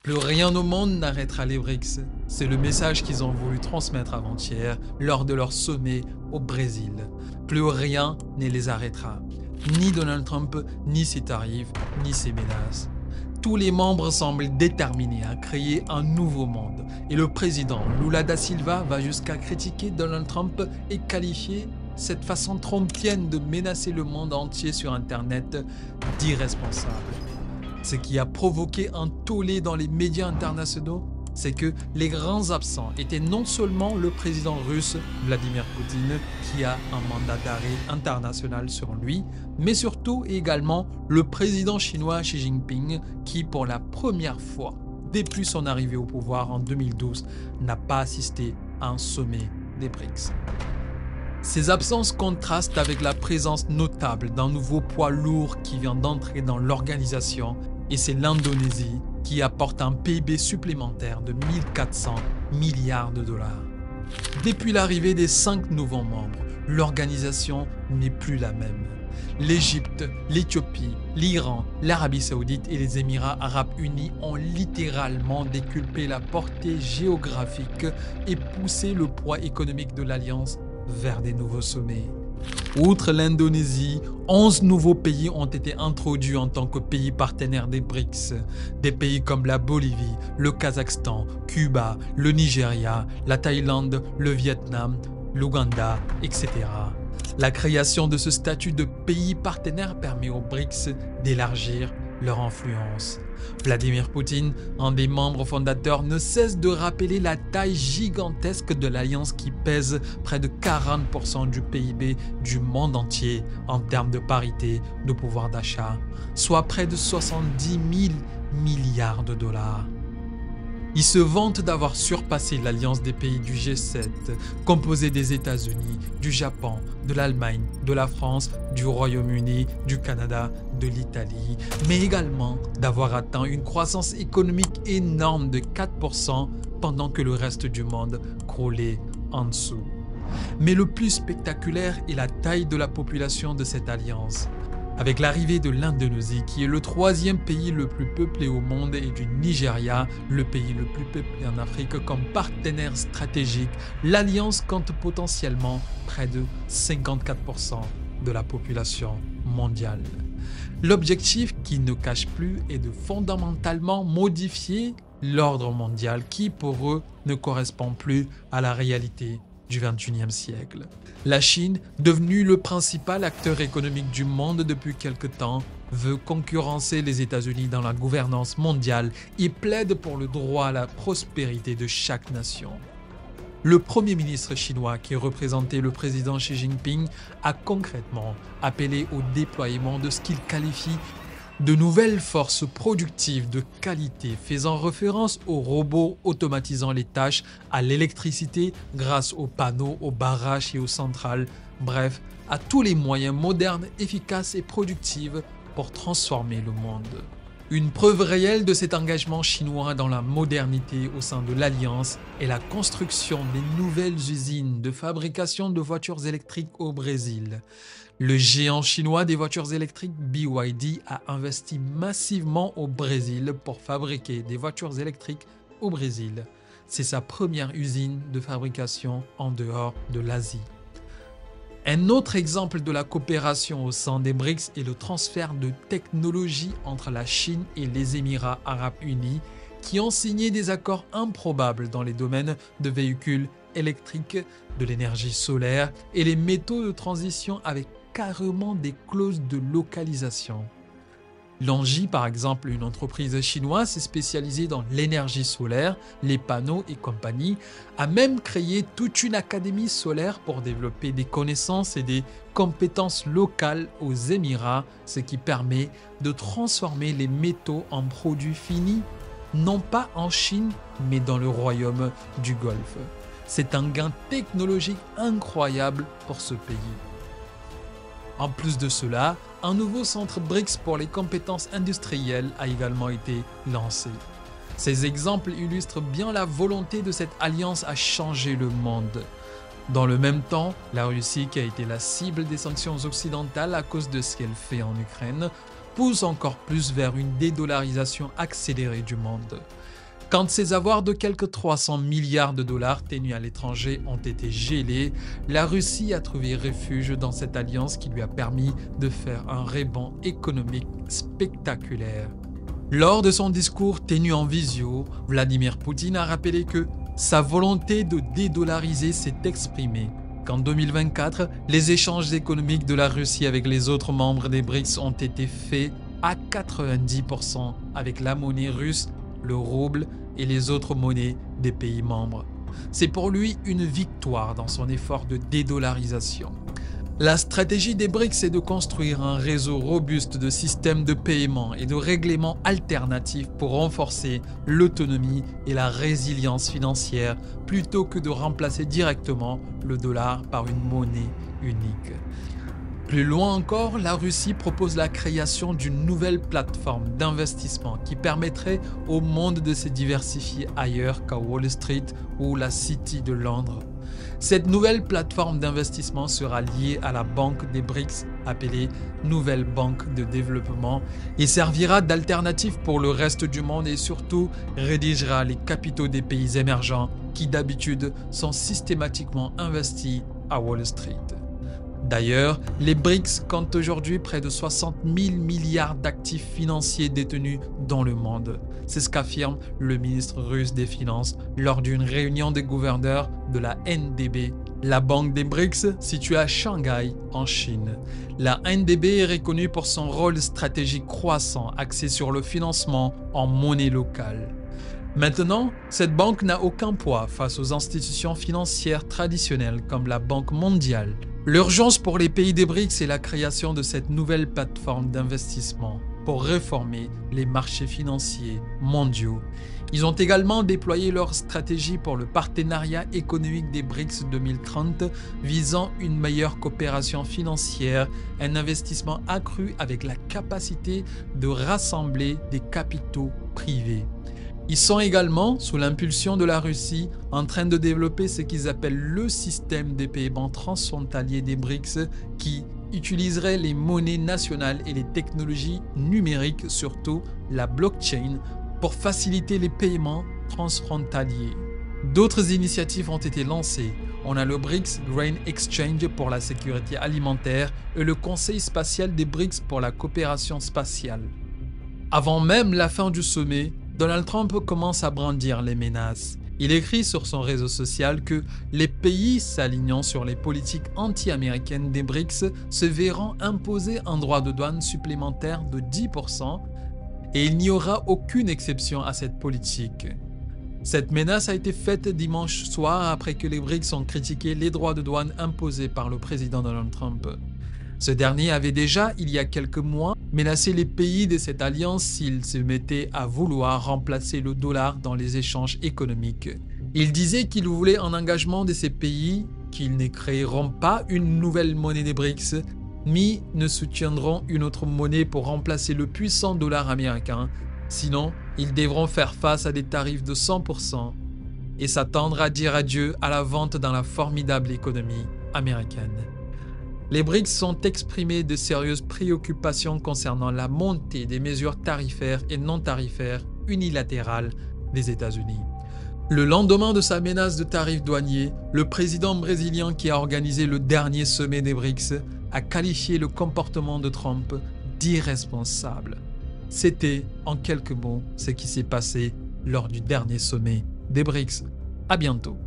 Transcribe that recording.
Plus rien au monde n'arrêtera les BRICS. C'est le message qu'ils ont voulu transmettre avant-hier lors de leur sommet au Brésil. Plus rien ne les arrêtera. Ni Donald Trump, ni ses tarifs, ni ses menaces. Tous les membres semblent déterminés à créer un nouveau monde. Et le président Lula da Silva va jusqu'à critiquer Donald Trump et qualifier cette façon trumpienne de menacer le monde entier sur Internet d'irresponsable. Ce qui a provoqué un tollé dans les médias internationaux, c'est que les grands absents étaient non seulement le président russe Vladimir Poutine, qui a un mandat d'arrêt international sur lui, mais surtout et également le président chinois Xi Jinping, qui pour la première fois depuis son arrivée au pouvoir en 2012 n'a pas assisté à un sommet des BRICS. Ces absences contrastent avec la présence notable d'un nouveau poids lourd qui vient d'entrer dans l'organisation, et c'est l'Indonésie qui apporte un PIB supplémentaire de 1400 milliards de dollars. Depuis l'arrivée des 5 nouveaux membres, l'organisation n'est plus la même. L'Égypte, l'Éthiopie, l'Iran, l'Arabie Saoudite et les Émirats Arabes Unis ont littéralement décuplé la portée géographique et poussé le poids économique de l'Alliance vers des nouveaux sommets. Outre l'Indonésie, 11 nouveaux pays ont été introduits en tant que pays partenaires des BRICS. Des pays comme la Bolivie, le Kazakhstan, Cuba, le Nigeria, la Thaïlande, le Vietnam, l'Ouganda, etc. La création de ce statut de pays partenaire permet aux BRICS d'élargir leur influence. Vladimir Poutine, un des membres fondateurs, ne cesse de rappeler la taille gigantesque de l'alliance qui pèse près de 40% du PIB du monde entier en termes de parité de pouvoir d'achat, soit près de 70 000 milliards de dollars. Il se vante d'avoir surpassé l'alliance des pays du G7, composée des États-Unis, du Japon, de l'Allemagne, de la France, du Royaume-Uni, du Canada, de l'Italie, mais également d'avoir atteint une croissance économique énorme de 4% pendant que le reste du monde croulait en dessous. Mais le plus spectaculaire est la taille de la population de cette alliance. Avec l'arrivée de l'Indonésie, qui est le 3e pays le plus peuplé au monde, et du Nigeria, le pays le plus peuplé en Afrique, comme partenaire stratégique, l'Alliance compte potentiellement près de 54% de la population mondiale. L'objectif, qui ne cache plus, est de fondamentalement modifier l'ordre mondial qui, pour eux, ne correspond plus à la réalité du XXIe siècle. La Chine, devenue le principal acteur économique du monde depuis quelque temps, veut concurrencer les États-Unis dans la gouvernance mondiale et plaide pour le droit à la prospérité de chaque nation. Le Premier ministre chinois, qui représentait le président Xi Jinping, a concrètement appelé au déploiement de ce qu'il qualifie de nouvelles forces productives de qualité, faisant référence aux robots automatisant les tâches, à l'électricité grâce aux panneaux, aux barrages et aux centrales, bref, à tous les moyens modernes, efficaces et productifs pour transformer le monde. Une preuve réelle de cet engagement chinois dans la modernité au sein de l'Alliance est la construction des nouvelles usines de fabrication de voitures électriques au Brésil. Le géant chinois des voitures électriques BYD a investi massivement au Brésil pour fabriquer des voitures électriques au Brésil. C'est sa première usine de fabrication en dehors de l'Asie. Un autre exemple de la coopération au sein des BRICS est le transfert de technologie entre la Chine et les Émirats Arabes Unis, qui ont signé des accords improbables dans les domaines de véhicules électriques, de l'énergie solaire et les métaux de transition, avec carrément des clauses de localisation. L'Engie, par exemple, une entreprise chinoise spécialisée dans l'énergie solaire, les panneaux et compagnie, a même créé toute une académie solaire pour développer des connaissances et des compétences locales aux Émirats, ce qui permet de transformer les métaux en produits finis, non pas en Chine, mais dans le royaume du Golfe. C'est un gain technologique incroyable pour ce pays. En plus de cela, un nouveau centre BRICS pour les compétences industrielles a également été lancé. Ces exemples illustrent bien la volonté de cette alliance à changer le monde. Dans le même temps, la Russie, qui a été la cible des sanctions occidentales à cause de ce qu'elle fait en Ukraine, pousse encore plus vers une dédollarisation accélérée du monde. Quand ses avoirs de quelques 300 milliards de dollars tenus à l'étranger ont été gelés, la Russie a trouvé refuge dans cette alliance qui lui a permis de faire un rebond économique spectaculaire. Lors de son discours tenu en visio, Vladimir Poutine a rappelé que sa volonté de dédollariser s'est exprimée. Qu'en 2024, les échanges économiques de la Russie avec les autres membres des BRICS ont été faits à 90% avec la monnaie russe, le rouble et les autres monnaies des pays membres. C'est pour lui une victoire dans son effort de dédollarisation. La stratégie des BRICS est de construire un réseau robuste de systèmes de paiement et de règlements alternatifs pour renforcer l'autonomie et la résilience financière plutôt que de remplacer directement le dollar par une monnaie unique. Plus loin encore, la Russie propose la création d'une nouvelle plateforme d'investissement qui permettrait au monde de se diversifier ailleurs qu'à Wall Street ou la City de Londres. Cette nouvelle plateforme d'investissement sera liée à la banque des BRICS, appelée Nouvelle Banque de Développement, et servira d'alternative pour le reste du monde et surtout rédigera les capitaux des pays émergents qui d'habitude sont systématiquement investis à Wall Street. D'ailleurs, les BRICS comptent aujourd'hui près de 60 000 milliards d'actifs financiers détenus dans le monde. C'est ce qu'affirme le ministre russe des Finances lors d'une réunion des gouverneurs de la NDB, la banque des BRICS située à Shanghai, en Chine. La NDB est reconnue pour son rôle stratégique croissant axé sur le financement en monnaie locale. Maintenant, cette banque n'a aucun poids face aux institutions financières traditionnelles comme la Banque mondiale. L'urgence pour les pays des BRICS est la création de cette nouvelle plateforme d'investissement pour réformer les marchés financiers mondiaux. Ils ont également déployé leur stratégie pour le partenariat économique des BRICS 2030 visant une meilleure coopération financière, un investissement accru avec la capacité de rassembler des capitaux privés. Ils sont également, sous l'impulsion de la Russie, en train de développer ce qu'ils appellent le système des paiements transfrontaliers des BRICS qui utiliserait les monnaies nationales et les technologies numériques, surtout la blockchain, pour faciliter les paiements transfrontaliers. D'autres initiatives ont été lancées. On a le BRICS Grain Exchange pour la sécurité alimentaire et le Conseil spatial des BRICS pour la coopération spatiale. Avant même la fin du sommet, Donald Trump commence à brandir les menaces. Il écrit sur son réseau social que les pays s'alignant sur les politiques anti-américaines des BRICS se verront imposer un droit de douane supplémentaire de 10% et il n'y aura aucune exception à cette politique. Cette menace a été faite dimanche soir après que les BRICS ont critiqué les droits de douane imposés par le président Donald Trump. Ce dernier avait déjà, il y a quelques mois, menacé les pays de cette alliance s'ils se mettaient à vouloir remplacer le dollar dans les échanges économiques. Il disait qu'il voulait un engagement de ces pays, qu'ils ne créeront pas une nouvelle monnaie des BRICS, mais ne soutiendront une autre monnaie pour remplacer le puissant dollar américain. Sinon, ils devront faire face à des tarifs de 100% et s'attendre à dire adieu à la vente dans la formidable économie américaine. Les BRICS ont exprimé de sérieuses préoccupations concernant la montée des mesures tarifaires et non tarifaires unilatérales des États-Unis. Le lendemain de sa menace de tarifs douaniers, le président brésilien qui a organisé le dernier sommet des BRICS a qualifié le comportement de Trump d'irresponsable. C'était, en quelques mots, ce qui s'est passé lors du dernier sommet des BRICS. À bientôt.